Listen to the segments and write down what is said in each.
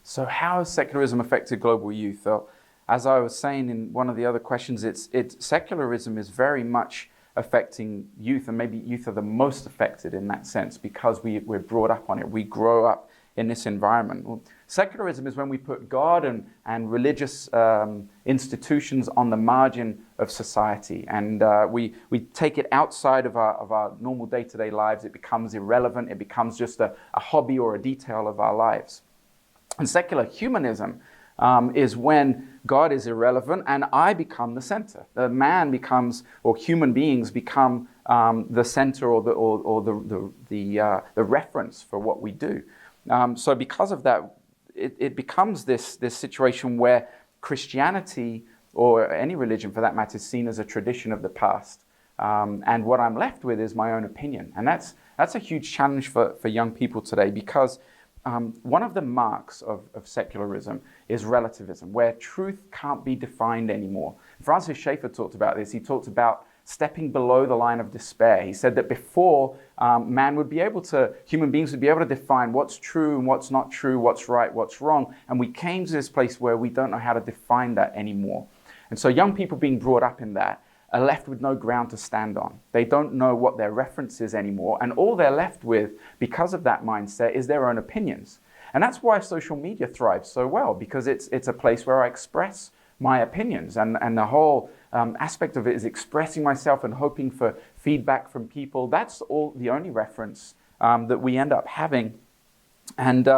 So how has secularism affected global youth? As I was saying in one of the other questions, secularism is very much affecting youth, and maybe youth are the most affected in that sense because we're brought up on it. We grow up in this environment. Well, secularism is when we put God and religious institutions on the margin of society, and we take it outside of our normal day-to-day lives. It becomes irrelevant. It becomes just a hobby or a detail of our lives. And secular humanism is when God is irrelevant and I become the center. The man becomes, or human beings become, the center or the reference for what we do. So because of that, it becomes this situation where Christianity, or any religion for that matter, is seen as a tradition of the past. And what I'm left with is my own opinion. And that's a huge challenge for young people today, because one of the marks of secularism is relativism, where truth can't be defined anymore. Francis Schaeffer talked about this. He talked about stepping below the line of despair. He said that before, human beings would be able to define what's true and what's not true, what's right, what's wrong. And we came to this place where we don't know how to define that anymore. And so young people being brought up in that are left with no ground to stand on. They don't know what their reference is anymore. And all they're left with, because of that mindset, is their own opinions. And that's why social media thrives so well, because it's a place where I express my opinions. And the whole aspect of it is expressing myself and hoping for feedback from people. That's all the only reference that we end up having. And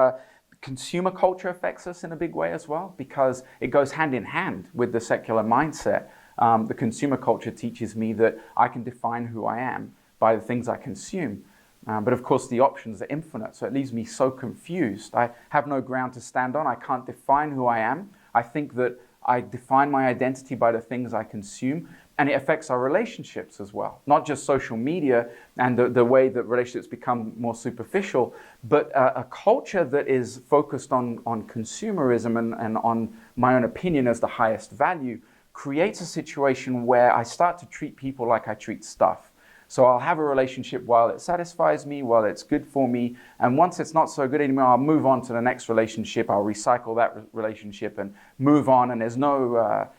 consumer culture affects us in a big way as well, because it goes hand in hand with the secular mindset. The consumer culture teaches me that I can define who I am by the things I consume. But of course, the options are infinite, so it leaves me so confused. I have no ground to stand on. I can't define who I am. I think that I define my identity by the things I consume, and it affects our relationships as well. Not just social media and the way that relationships become more superficial, but a culture that is focused on consumerism and on my own opinion as the highest value creates a situation where I start to treat people like I treat stuff. So I'll have a relationship while it satisfies me, while it's good for me, and once it's not so good anymore, I'll move on to the next relationship. I'll recycle that relationship and move on, and there's no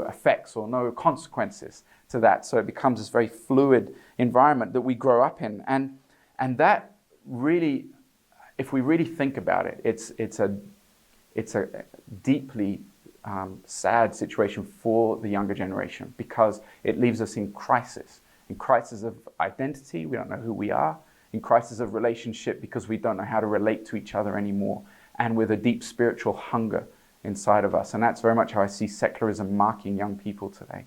effects or no consequences to that. So it becomes this very fluid environment that we grow up in, and that really, if we really think about it, it's a deeply sad situation for the younger generation, because it leaves us in crisis of identity. We don't know who we are, in crisis of relationship because we don't know how to relate to each other anymore, and with a deep spiritual hunger inside of us. And that's very much how I see secularism marking young people today.